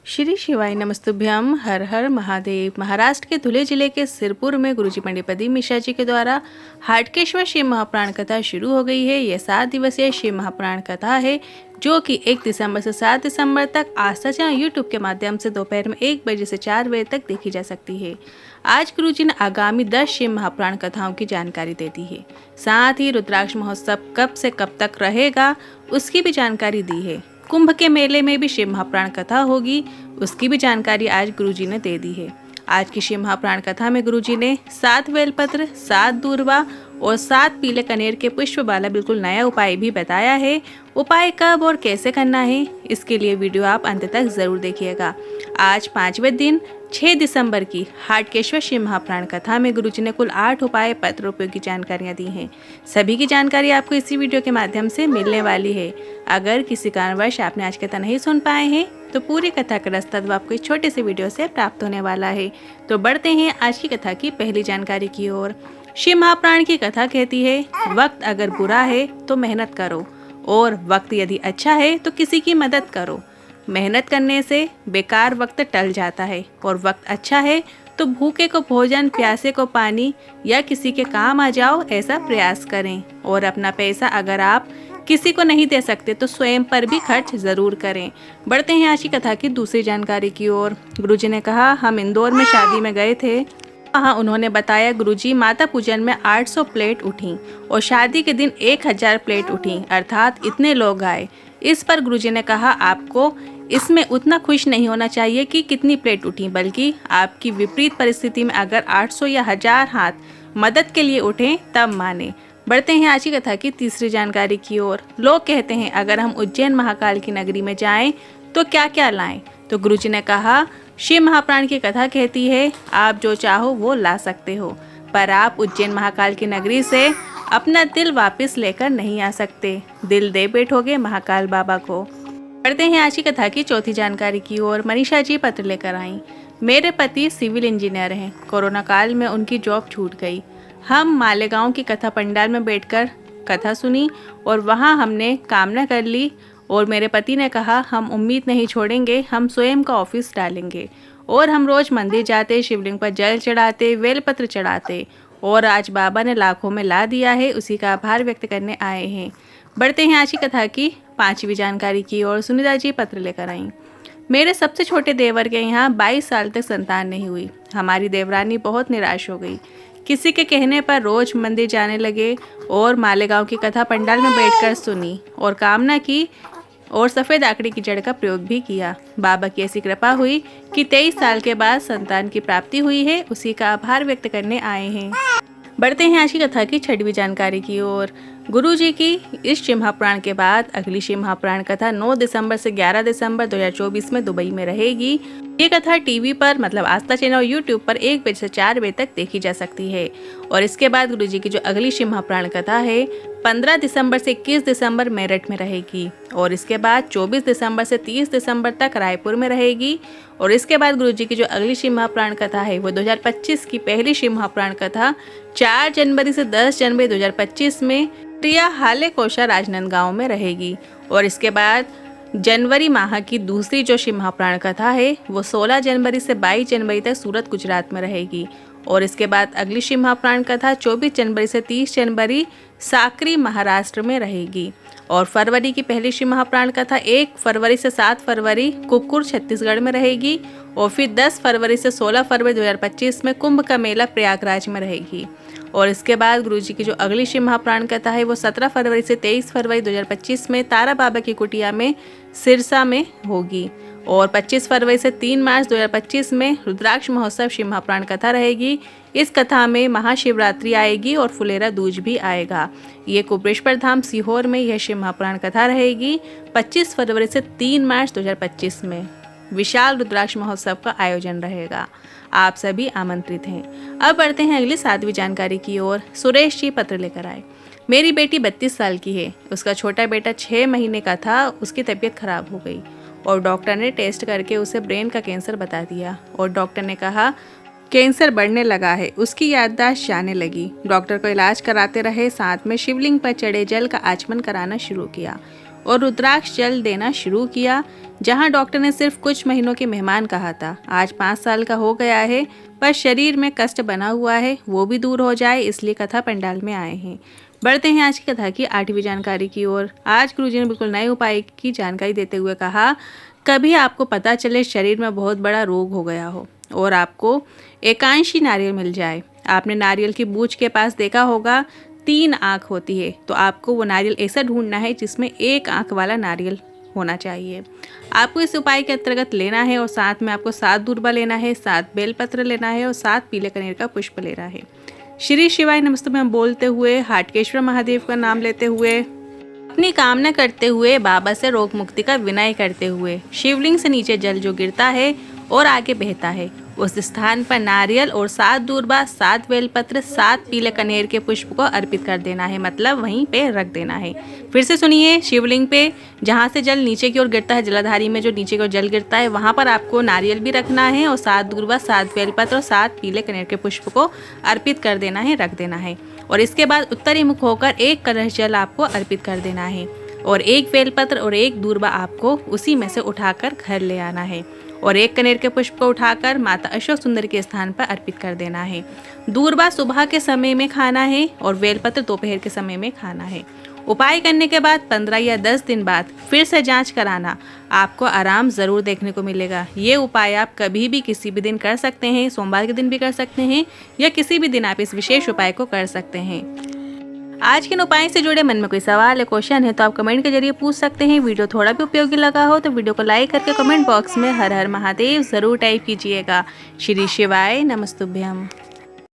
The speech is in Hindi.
श्री शिवाय नमस्तुभ्यम। हर हर महादेव। महाराष्ट्र के धुले जिले के सिरपुर में गुरुजी पंडित प्रदीप मिश्रा जी के द्वारा हाटकेश्वर शिव महापुराण कथा शुरू हो गई है। यह 7 दिवसीय शिव महापुराण कथा है जो कि 1 दिसंबर से 7 दिसंबर तक आस्था चैनल यूट्यूब के माध्यम से दोपहर में 1 बजे से 4 बजे तक देखी जा सकती है। आज गुरुजी ने आगामी 10 शिव महापुराण कथाओं की जानकारी दे दी है। साथ ही रुद्राक्ष महोत्सव कब से कब तक रहेगा उसकी भी जानकारी दी है। कुंभ के मेले में भी शिव महापुराण कथा होगी, उसकी भी जानकारी आज गुरुजी ने दे दी है। आज की शिव महापुराण कथा में गुरुजी ने 7 बेलपत्र, 7 दूर्वा और 7 पीले कनेर के पुष्प वाला बिल्कुल नया उपाय भी बताया है। उपाय कब और कैसे करना है इसके लिए वीडियो आप अंत तक जरूर देखिएगा। आज 5वें दिन 6 दिसंबर की हाटकेश्वर शिव महापुराण कथा में गुरुजी ने कुल 8 उपाय पत्र उपयोगी जानकारियां दी हैं। सभी की जानकारी आपको इसी वीडियो के माध्यम से मिलने वाली है। अगर किसी कारणवश आपने आज कथा नहीं सुन पाए हैं तो पूरी कथा का दस्तव आपको इस छोटे से वीडियो से प्राप्त होने वाला है। तो बढ़ते हैं आज की कथा की पहली जानकारी की ओर। शिव महापुराण की कथा कहती है, वक्त अगर बुरा है तो मेहनत करो और वक्त यदि अच्छा है तो किसी की मदद करो। मेहनत करने से बेकार वक्त टल जाता है और वक्त अच्छा है तो भूखे को भोजन, प्यासे को पानी या किसी के काम आ जाओ, ऐसा प्रयास करें। और अपना पैसा अगर आप किसी को नहीं दे सकते तो स्वयं पर भी खर्च जरूर करें। बढ़ते हैं आज की कथा की दूसरी जानकारी की ओर। गुरुजी ने कहा, हम इंदौर में शादी में गए थे। वहाँ उन्होंने बताया गुरुजी माता पूजन में 800 प्लेट उठी और शादी के दिन 1000 प्लेट उठी, अर्थात इतने लोग आए। इस पर गुरुजी ने कहा, आपको इसमें उतना खुश नहीं होना चाहिए कि कितनी प्लेट उठी, बल्कि आपकी विपरीत परिस्थिति में अगर 800 या 1000 हाथ मदद के लिए उठें तब माने। बढ़ते हैं आज की कथा की तीसरी जानकारी की ओर। लोग कहते हैं अगर हम उज्जैन महाकाल की नगरी में जाएं तो क्या क्या लाएं? तो गुरुजी ने कहा, शिव महापुराण की कथा कहती है आप जो चाहो वो ला सकते हो, पर आप उज्जैन महाकाल की नगरी से अपना दिल वापस लेकर नहीं आ सकते। दिल दे बैठोगे महाकाल बाबा को। बढ़ते हैं आज की कथा की चौथी जानकारी की ओर। मनीषा जी पत्र लेकर आई। मेरे पति सिविल इंजीनियर हैं। कोरोना काल में उनकी जॉब छूट गई। हम मालेगांव की कथा पंडाल में बैठकर कथा सुनी और वहां हमने कामना कर ली और मेरे पति ने कहा, हम उम्मीद नहीं छोड़ेंगे, हम स्वयं का ऑफिस डालेंगे और हम रोज मंदिर जाते, शिवलिंग पर जल चढ़ाते, बेलपत्र चढ़ाते और आज बाबा ने लाखों में ला दिया है, उसी का आभार व्यक्त करने आए हैं। बढ़ते हैं आज की कथा की 5वीं जानकारी की ओर। सुनीता जी पत्र लेकर आई। मेरे सबसे छोटे देवर के यहाँ 22 साल तक संतान नहीं हुई। हमारी देवरानी बहुत निराश हो गई। किसी के कहने पर रोज मंदिर जाने लगे और मालेगांव की कथा पंडाल में बैठकर सुनी और कामना की और सफ़ेद आकड़ी की जड़ का प्रयोग भी किया। बाबा की ऐसी कृपा हुई कि 23 साल के बाद संतान की प्राप्ति हुई है, उसी का आभार व्यक्त करने आए हैं। बढ़ते हैं आज की कथा की 6वीं जानकारी की ओर। गुरुजी की इस शिव महापुराण के बाद अगली शिव महापुराण कथा 9 दिसंबर से 11 दिसंबर 2024 में दुबई में रहेगी। ये कथा टीवी पर मतलब आस्था चैनल और यूट्यूब पर 1 बजे से 4 बजे तक देखी जा सकती है। और इसके बाद गुरुजी की जो अगली शिव महापुराण कथा है 15 दिसंबर से 21 दिसंबर मेरठ में रहेगी और इसके बाद 24 दिसंबर से 30 दिसंबर तक रायपुर में रहेगी। और इसके बाद गुरुजी की जो अगली शिव महापुराण कथा है वो 2025 की पहली शिव महापुराण कथा 4 जनवरी से 10 जनवरी 2025 में प्रिया हाले कोशा राजनांदगांव में रहेगी। और इसके बाद जनवरी माह की दूसरी जो शिव महापुराण कथा है वो 16 जनवरी से 22 जनवरी तक सूरत गुजरात में रहेगी। और इसके बाद अगली शिव महापुराण कथा 24 जनवरी से 30 जनवरी साकरी महाराष्ट्र में रहेगी। और फरवरी की पहली शिव महापुराण कथा 1 फरवरी से 7 फरवरी कुक्कुर छत्तीसगढ़ में रहेगी। और फिर 10 फरवरी से 16 फरवरी 2025 में कुंभ का मेला प्रयागराज में रहेगी। और इसके बाद गुरुजी की जो अगली शिव महापुराण कथा है वो 17 फरवरी से 23 फरवरी 2025 में तारा बाबा की कुटिया में सिरसा में होगी। और 25 फरवरी से 3 मार्च 2025 में रुद्राक्ष महोत्सव शिव महापुराण कथा रहेगी। इस कथा में महाशिवरात्रि आएगी और फुलेरा दूज भी आएगा। ये कुबरेश्वर धाम सीहोर में यह शिव महापुराण कथा रहेगी। 25 फरवरी से 3 मार्च 2025 में विशाल रुद्राक्ष महोत्सव का आयोजन रहेगा। आप सभी आमंत्रित हैं। अब बढ़ते हैं अगली 7वीं जानकारी की ओर। सुरेश जी पत्र लेकर आए। मेरी बेटी 32 साल की है। उसका छोटा बेटा 6 महीने का था। उसकी तबीयत खराब हो गई और डॉक्टर ने टेस्ट करके उसे ब्रेन का कैंसर बता दिया और डॉक्टर ने कहा कैंसर बढ़ने लगा है। उसकी याददाश्त जाने लगी। डॉक्टर को इलाज कराते रहे, साथ में शिवलिंग पर चढ़े जल का आचमन कराना शुरू किया और रुद्राक्ष जल देना शुरू किया। जहां डॉक्टर ने सिर्फ कुछ महीनों के मेहमान कहा था, आज 5 साल का हो गया है, पर शरीर में कष्ट बना हुआ है, वो भी दूर हो जाए, इसलिए कथा पंडाल में आए हैं। बढ़ते हैं आज की कथा की 8वीं जानकारी की ओर। आज गुरुजी ने बिल्कुल नए उपाय की जानकारी देते हुए कहा, कभी आपको पता चले शरीर में बहुत बड़ा रोग हो गया हो और आपको एकांशी नारियल मिल जाए। आपने नारियल की बूच के पास देखा होगा 3 आँख होती है, तो आपको वो नारियल ऐसा ढूंढना है जिसमें 1 आँख वाला नारियल होना चाहिए। आपको इस उपाय के अंतर्गत लेना है और साथ में आपको 7 दूर्बा लेना है, 7 बेलपत्र लेना है और 7 पीले कनेर का पुष्प लेना है। श्री शिवाय नमस्तुभ्यं बोलते हुए, हाटकेश्वर महादेव का नाम लेते हुए, अपनी कामना करते हुए, बाबा से रोग मुक्ति का विनय करते हुए, शिवलिंग से नीचे जल जो गिरता है और आगे बहता है उस स्थान पर नारियल और 7 दूर्बा, 7 बेलपत्र, 7 पीले कनेर के पुष्प को अर्पित कर देना है, मतलब वहीं पे रख देना है। फिर से सुनिए, शिवलिंग पे जहाँ से जल नीचे की ओर गिरता है, जलाधारी में जो नीचे की ओर जल गिरता है, वहाँ पर आपको नारियल भी रखना है और 7 दूर्बा, 7 बेलपत्र और 7 पीले कनेर के पुष्प को अर्पित कर देना है, रख देना है। और इसके बाद उत्तरी मुख होकर 1 कलश जल आपको अर्पित कर देना है और 1 बेलपत्र और 1 दूर्बा आपको उसी में से उठाकर घर ले आना है और 1 कनेर के पुष्प को उठाकर माता अशोक सुंदरी के स्थान पर अर्पित कर देना है। दूर्बा सुबह के समय में खाना है और बेलपत्र दोपहर के समय में खाना है। उपाय करने के बाद 15 या 10 दिन बाद फिर से जांच कराना, आपको आराम ज़रूर देखने को मिलेगा। ये उपाय आप कभी भी किसी भी दिन कर सकते हैं, सोमवार के दिन भी कर सकते हैं या किसी भी दिन आप इस विशेष उपाय को कर सकते हैं। आज के उपाय से जुड़े मन में कोई सवाल या क्वेश्चन है तो आप कमेंट के जरिए पूछ सकते हैं। वीडियो थोड़ा भी उपयोगी लगा हो तो वीडियो को लाइक करके कमेंट बॉक्स में हर हर महादेव ज़रूर टाइप कीजिएगा। श्री शिवाय नमस्तुभ्यम।